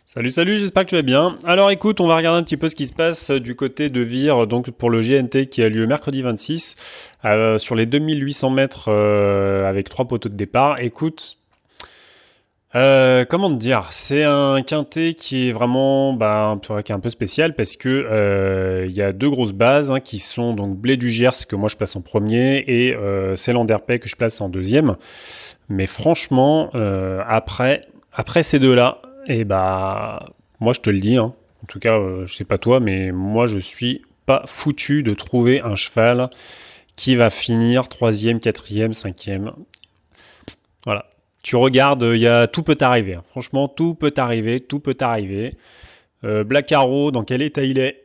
Salut, salut, j'espère que tu vas bien. Alors écoute, on va regarder un petit peu ce qui se passe du côté de Vire, donc pour le GNT qui a lieu mercredi 26, sur les 2800 mètres avec 3 poteaux de départ. Écoute, comment te dire, c'est un quintet qui est vraiment qui est un peu spécial parce que il y a deux grosses bases qui sont donc Blé du Gers que moi je place en premier et Célanderpais que je place en deuxième. Mais franchement, après ces deux-là, moi je te le dis, en tout cas, je sais pas toi, mais moi je suis pas foutu de trouver un cheval qui va finir troisième, quatrième, cinquième. Voilà. Tu regardes, tout peut arriver. Franchement, tout peut arriver, tout peut arriver. Black Arrow, dans quel état il est?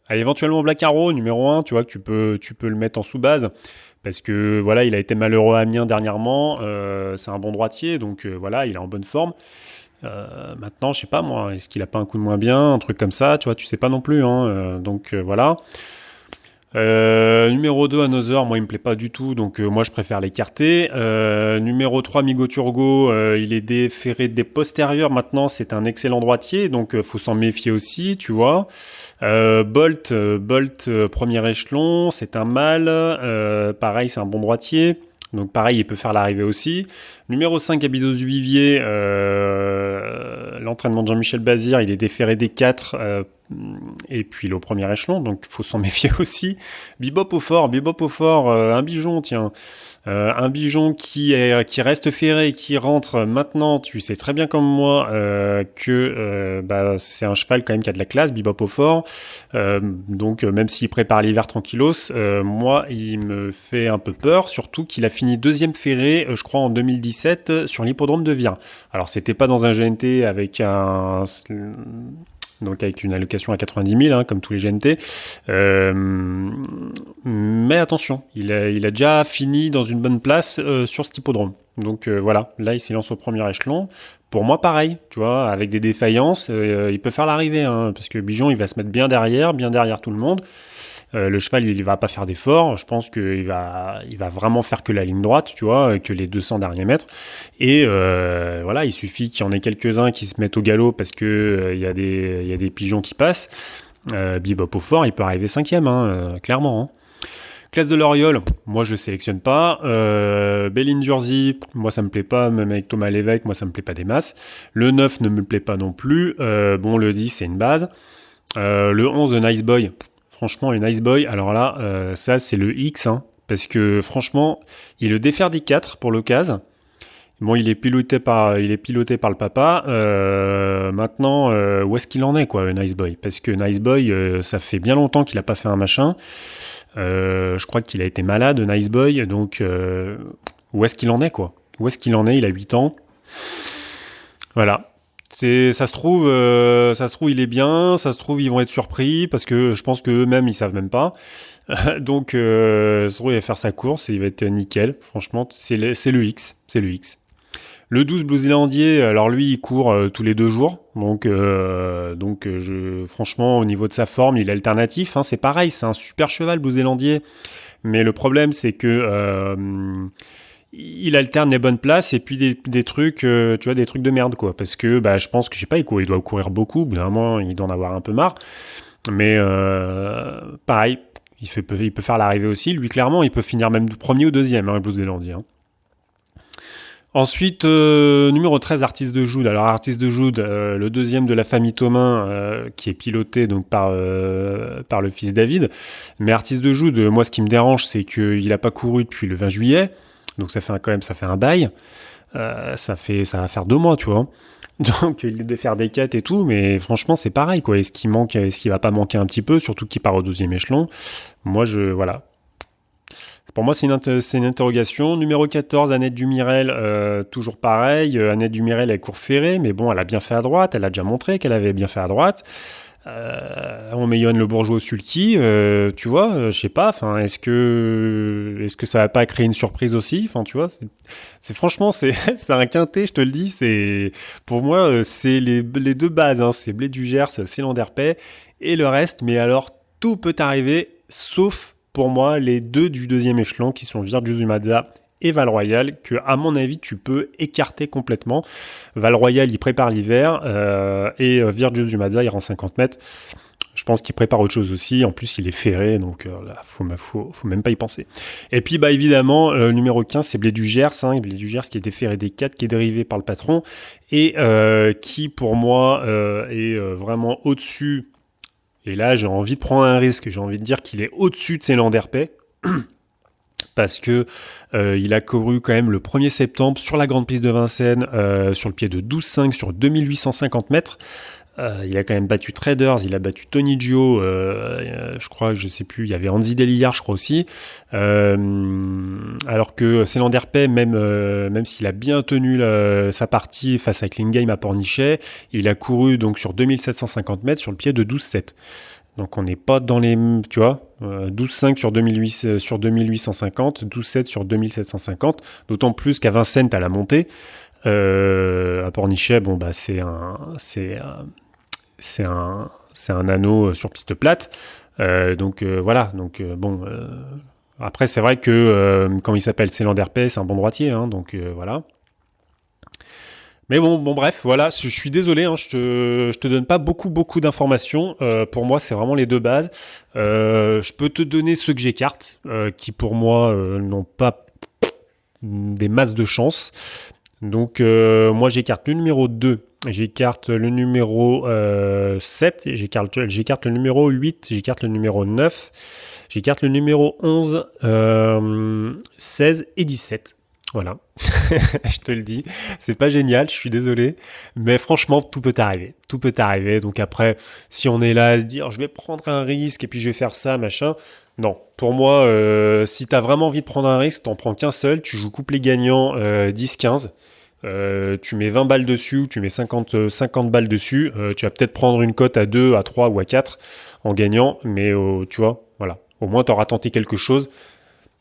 Allez, éventuellement Black Arrow, numéro un, tu vois que tu peux le mettre en sous-base. Parce que voilà, il a été malheureux à Amiens dernièrement. C'est un bon droitier, donc voilà, il est en bonne forme. Maintenant, je sais pas moi, est-ce qu'il a pas un coup de moins bien, un truc comme ça, tu vois, tu sais pas non plus. Voilà. Numéro 2, Another, moi il me plaît pas du tout, donc moi je préfère l'écarter. Numéro 3, Migo Turgo, il est déféré des postérieurs maintenant, c'est un excellent droitier, donc faut s'en méfier aussi, tu vois. Bolt, premier échelon, c'est un mâle, pareil c'est un bon droitier. Donc pareil, il peut faire l'arrivée aussi. Numéro 5, Abydos du Vivier, l'entraînement de Jean-Michel Bazir, il est déféré des 4 et puis il est au premier échelon, donc il faut s'en méfier aussi. Bebop au fort, un bijon, tiens. Un bijon qui reste ferré et qui rentre maintenant, tu sais très bien comme moi c'est un cheval quand même qui a de la classe, Bebop au fort. Donc même s'il prépare l'hiver tranquillos, moi il me fait un peu peur, surtout qu'il a fini deuxième ferré, je crois en 2017 sur l'hippodrome de Vire. Alors c'était pas dans un GNT avec une allocation à 90 000, comme tous les GNT. Mais attention, il a déjà fini dans une bonne place sur cet hippodrome. Donc voilà, là il s'élance au premier échelon. Pour moi, pareil, tu vois, avec des défaillances, il peut faire l'arrivée, parce que Bijon, il va se mettre bien derrière tout le monde. Le cheval, il va pas faire d'efforts. Je pense qu'il va vraiment faire que la ligne droite, tu vois, que les 200 derniers mètres. Et voilà, il suffit qu'il y en ait quelques-uns qui se mettent au galop parce que il y a des pigeons qui passent. Bebop au fort, il peut arriver cinquième, clairement. Classe de l'Oriole, moi je le sélectionne pas. Bélin Durzi, moi ça me plaît pas, même avec Thomas Lévesque, moi ça me plaît pas des masses. Le 9 ne me plaît pas non plus. Le 10 c'est une base. Le 11, Nice Boy. Franchement, une Nice Boy, alors là, ça c'est le X, parce que franchement, il le défère des 4 pour l'occasion. Bon, il est piloté par le papa. Maintenant, où est-ce qu'il en est, quoi, Nice Boy? Parce que Nice Boy, ça fait bien longtemps qu'il a pas fait un machin. Je crois qu'il a été malade, Nice Boy. Donc, où est-ce qu'il en est, quoi? Où est-ce qu'il en est? Il a 8 ans. Voilà. Ça se trouve, il est bien. Ça se trouve, ils vont être surpris parce que je pense que eux-mêmes, ils savent même pas. Donc, ça se trouve, il va faire sa course et il va être nickel. Franchement, c'est le X. C'est le X. Le 12 Blue Zélandier, alors lui, il court tous les 2 jours. Franchement, au niveau de sa forme, il est alternatif. C'est pareil, c'est un super cheval, Blue Zélandier. Mais le problème, c'est que il alterne les bonnes places et puis des trucs, tu vois, des trucs de merde, quoi. Parce que je pense que, je sais pas, il doit courir beaucoup. Au bout d'un moment, il doit en avoir un peu marre. Mais pareil, il peut faire l'arrivée aussi. Lui, clairement, il peut finir même premier ou deuxième, le Blue Zélandier. Ensuite, numéro 13, Artiste de Joude. Alors, Artiste de Joude, le deuxième de la famille Thomain, qui est piloté donc par le fils David. Mais Artiste de Joude, moi, ce qui me dérange, c'est qu'il a pas couru depuis le 20 juillet. Donc, ça fait un bail. Ça va faire 2 mois, tu vois. Donc, il doit faire des 4 et tout, mais franchement, c'est pareil, quoi. Est-ce qu'il va pas manquer un petit peu, surtout qu'il part au 12e échelon? Moi, voilà. Pour moi, c'est une interrogation. Numéro 14, Annette Dumirel, toujours pareil. Annette Dumirel, elle court ferrée, mais bon, elle a bien fait à droite. Elle a déjà montré qu'elle avait bien fait à droite. On met Yoann Le Bourgeois au sulky, tu vois, je sais pas. Enfin, est-ce que ça va pas créer une surprise aussi? Enfin, tu vois, c'est franchement, c'est c'est un quintet, je te le dis. C'est pour moi, c'est les deux bases. C'est Blé du Gers, Célanderpais et le reste. Mais alors, tout peut arriver, sauf pour moi les deux du deuxième échelon qui sont Virtus du Mazza et Val-Royal que, à mon avis, tu peux écarter complètement. Val-Royal, il prépare l'hiver et Virgilio du Mazza, il rend 50 mètres. Je pense qu'il prépare autre chose aussi. En plus, il est ferré, donc là, faut même pas y penser. Et puis, bah évidemment, le numéro 15, c'est Blé du Gers. Blé du Gers qui était ferré des 4, qui est dérivé par le patron et qui, pour moi, est vraiment au-dessus. Et là, j'ai envie de prendre un risque. J'ai envie de dire qu'il est au-dessus de Célanderpais. Parce que il a couru quand même le 1er septembre sur la grande piste de Vincennes, sur le pied de 12,5 sur 2850 mètres. Il a quand même battu Traders, il a battu Tony Gio, je crois, je sais plus, il y avait Andy Delillard, je crois aussi. Alors que Célanderpais, même s'il a bien tenu sa partie face à Klingame à Pornichet, il a couru donc sur 2750 mètres sur le pied de 12,7. Donc on n'est pas dans les, tu vois, 12,5 sur 2850, 12,7 sur 2750, d'autant plus qu'à Vincennes, t'as la montée. À Pornichet, bon bah c'est un anneau sur piste plate. Donc voilà. Donc bon. Après c'est vrai que quand il s'appelle Célanderpais, c'est un bon droitier. Donc voilà. Mais bon, bref, voilà. Je suis désolé. Je te donne pas beaucoup d'informations. Pour moi, c'est vraiment les deux bases. Je peux te donner ceux que j'écarte, qui pour moi n'ont pas des masses de chance. Donc moi j'écarte le numéro 2, j'écarte le numéro 7, j'écarte le numéro 8, j'écarte le numéro 9, j'écarte le numéro 11, 16 et 17. Voilà, je te le dis, c'est pas génial, je suis désolé, mais franchement tout peut arriver, donc après, si on est là à se dire je vais prendre un risque et puis je vais faire ça, machin, non, pour moi, si t'as vraiment envie de prendre un risque, t'en prends qu'un seul, tu joues couplet gagnant 10-15, tu mets 20 balles dessus ou tu mets 50 balles dessus, tu vas peut-être prendre une cote à 2, à 3 ou à 4 en gagnant, mais tu vois, voilà, au moins t'auras tenté quelque chose.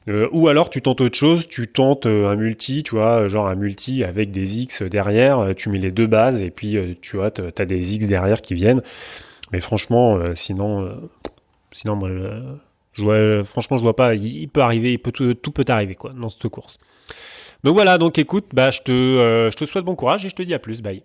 Ou alors tu tentes autre chose, tu tentes un multi, tu vois, genre un multi avec des X derrière, tu mets les deux bases et puis tu vois, t'as des X derrière qui viennent. Mais franchement, sinon moi, franchement, je vois pas, il peut arriver, tout peut arriver quoi dans cette course. Donc voilà, donc écoute, bah je te souhaite bon courage et je te dis à plus, bye.